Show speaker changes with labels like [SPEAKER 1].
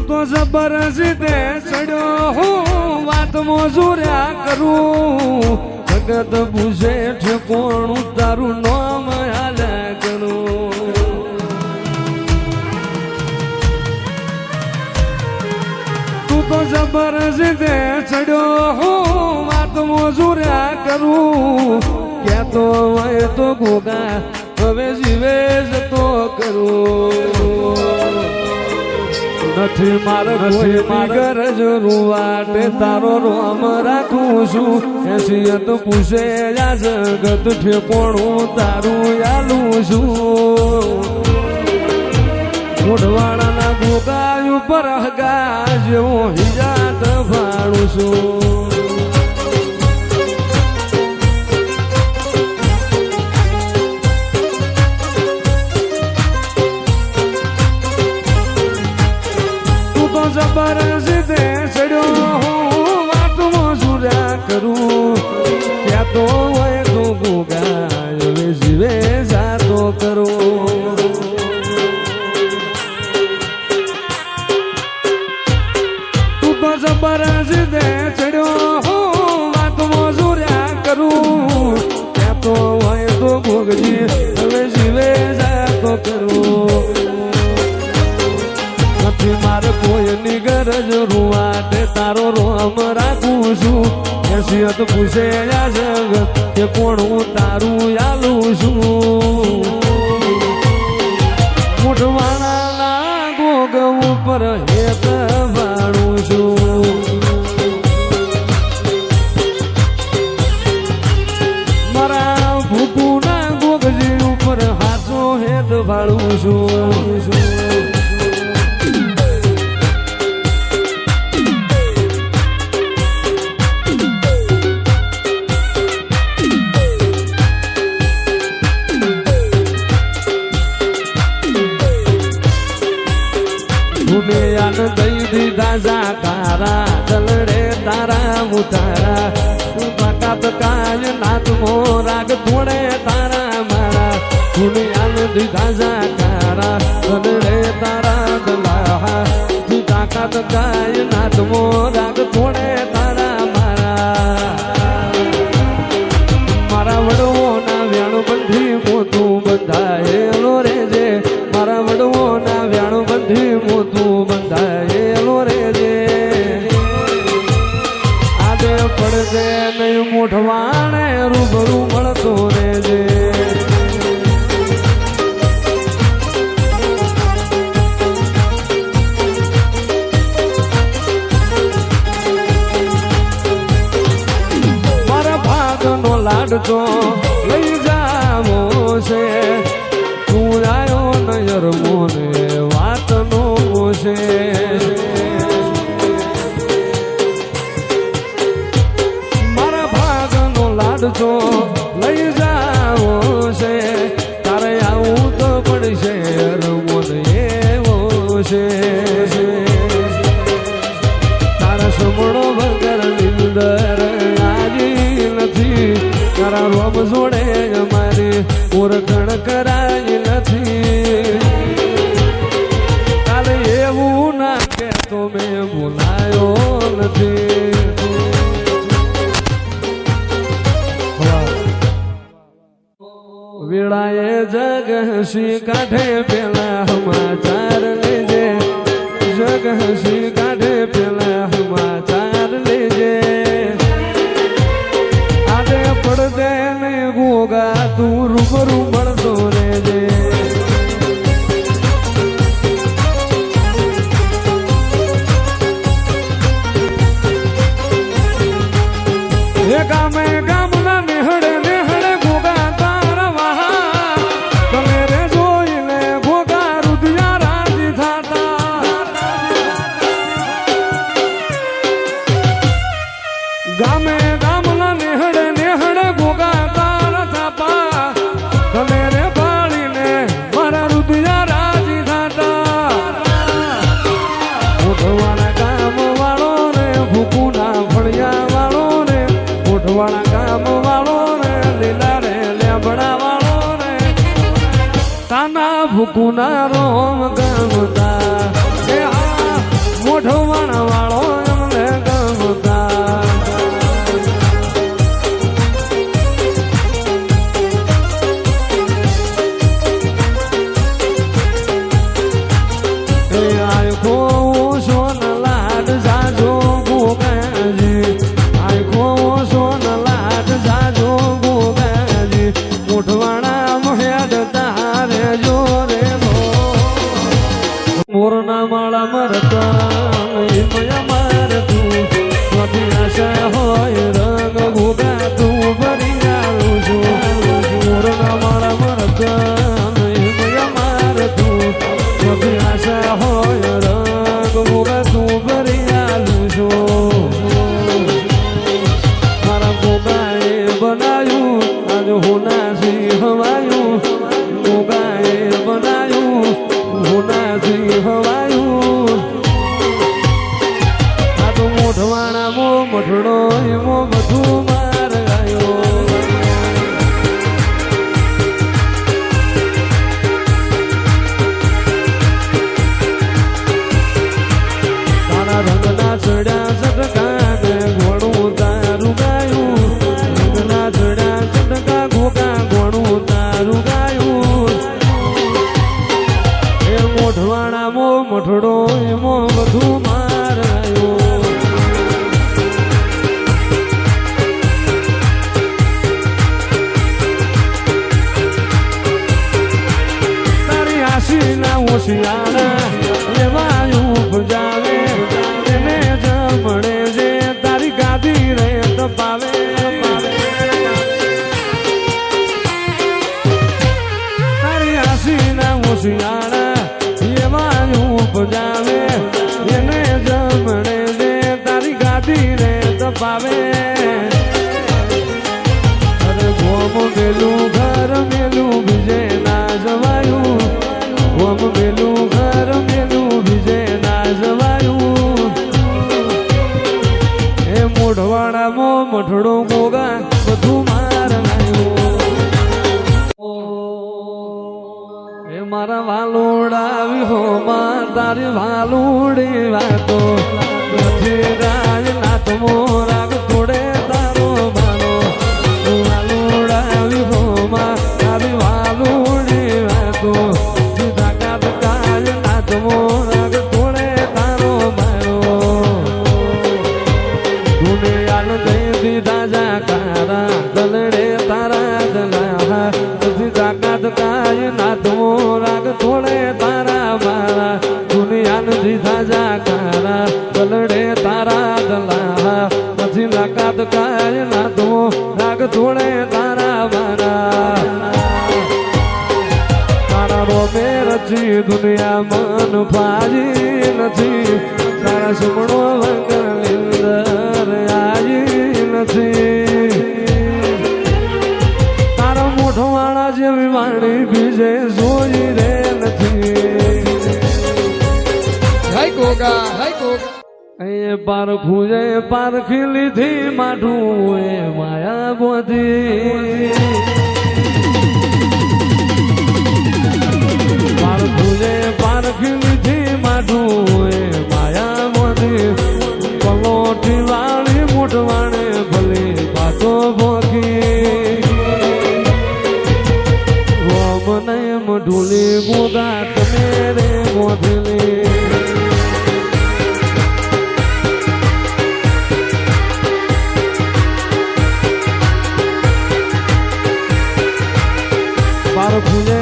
[SPEAKER 1] તો જબરજસ્તે ચડ્યો હું વાત મોજુર્યા કરું જગત પૂછે છે કોણ તારું નામ હાલ્યા કરું તું તો જબરજસ્તે ચડ્યો હું વાત મોજુર્યા કરું કહેતો હોય તો ગોગા હવે જીવે જતો કરું નથી મારી ગરજ રૂવાટે તારો રોમ રાખું છું હેસિયત પૂછે આ જગત ઠેકોણું તારું આલું છું મોઢવાડાના ગોગાય ઉપર હગા જેવો હિજાત ભાડું છું જબરજસ્તે ચડ્યો હું વાત મોજુર્યા કરું ત્યાં તો હોય તો ગોગા હવે જીવે જાતો કરું તું તો જબરજસ્તે ચડ્યો હું વાત મોજુર્યા કરું ત્યાં તો હોય તો ગોગજી હવે જીવે જાતો કરું મારે કોઈની ગરજ રૂવાટે તારો રોમ રાખું છું હેસિયત પૂછે આ જગત કે કોણ હું તારું આલું છું મોઢવાણાના ગોગ ઉપર હેત વાળું છું મારા ભૂકુના ગોગજી ઉપર હાથો હેત વાળું છું દુનિયાન દઈ દીધા જાકારા ચલડે તારા મુતારા તાકાત કાય નાથ મોરાગ થોડે તારા મારા દુનિયાન દીધા જાકારા ચલડે તારા દલાહા તાકાત કાય નાથ મોરાગ થોડે તારા મારા મારા વડવોના વ્યાણ બંધી મોતું બંધાયેલો રેજે મારા વડવોના વ્યાણ બંધી મોતું બંધાયેલો રેજે આડે પડદે નહીં મોઢવાણે રૂબરૂ મળતો રેજે મારા ભાગનો લાડતો લઈ જાવો છે તું આયો નયર મોને વાતનો છે મારા ભાગનો લાડતો લઈ જાવો છે તારે આવું તો પડશે રમોને એવો છે તારા સમણો વગર નિંદર આવી નથી તારા રોમ જોડે અમારી ઓળખણ કરાઈ નથી કાલે એવું ના કે તો મેં બોલાયો નથી વેળાએ જગહસી કાઢે પેલા સમાચાર લેજે જગહસી કાઢે પેલા સમાચાર લેજે આડે પડદે ને ગોગા તું રૂબરૂ મળતો રેજે ગામે ગામના નેહડે નેહડે ગોગા તારા વાહા તમે રે જોઈને ગોગા રુદિયા રાજી થાતા ગામે ગામના નેહડે નેહડે ગોગા તારા થાપા તમે રે બાળીને મારા રુદિયા રાજી થાતા મોઢવાળા કામ વાળો ને ભૂકુના ફળિયા વાળો ને મોઢવાળા કામ વાળો ને લીલા રે લેબડા વાળો ને તાના ભૂકુના રોમ ગમતા આખો સોન લાડ જાજો ગોગાજી આખો સોન લાડ જાજો ગોગાજી મોઠવાણા મહેડ તારે જોરે મોરના માળા મરતા મયા માર તું સ્વાતી આશા હોય રંગ ગોગા તું ભરી આલું છું મોરના માળા મરતા મયા માર તું સ્વાતી આશા હોય રંગ ગોગા તું ભરી આલું છું મારા ગોગાએ બનાવ્યું આજ હોનાથી હવાયું ગોગાએ બનાવ્યું હોનાથી હવાયું આ તો મોઢવાણામો મઠડો એમો બધું માર ગાયો તારા રંગના ચડ્યા સટકા ને ઘોડું તારું ગાયું રંગના ચડ્યા સટકા ઘોકા ઘોડું તારું ગાયું એ મોઢવાણામો મઠડો એમો બધું માર ગાયો તારી આશીના ઓશિયાણા લેવાયું બજાવે એને જમણે જે તારી ગાદી રે તપાવે તારી આશીના ઓશિયાણા લેવાયું બજાવે એને જમણે જે તારી ગાદી રે તપાવે અરે ગોમ મેલું ઘર મેલું બીજે ના જવાયું ગોમ મેલું ઘર મેલું બીજે ના જવાયું એ મોઢવાડામાં મઠડો ગોગા બધું માર નાયું એ મારા વાલોડા વિહો માં તારી વાલુડી વાતો નથી રાજ નાથ મોરાગ તોડે તારો માનો વાલોડા વિહો માં તારી વાલુડી વાતો સીધા કાત કાજ નાથ મોરાગ તોડે તારો માનો દુનિયાનો દઈ દીધા જાકારા દલડે તારા દલા સીધા કાત કાજ નાથ મોરાગ તોડે તારા મારા દુનિયાનો દીધા જાકારા દલડે તારા દલા પછી લાકાત કાજ નાથ મોરાગ તોડે તારા મારા તારા રોમે રચી દુનિયા મન ફાજી નથી તારા સુમણો વગર લીંદર આજી નથી તારા મોઢવાળા જેવી વાણી બીજે જોઈ રે નથી
[SPEAKER 2] હાય ગોગા હાય ગોગા
[SPEAKER 1] એ પારખું એ પારખી લીધી માઠું એ માયા બોધી પારખુજે પારખી લીધી માઠું એ માયા મોધી પલોઠી વાળી મોટવાણે ભલી પાતો ભોખી રોમ નયમ ઢૂલી ગોગા તમે રે મોધલી પારખુજે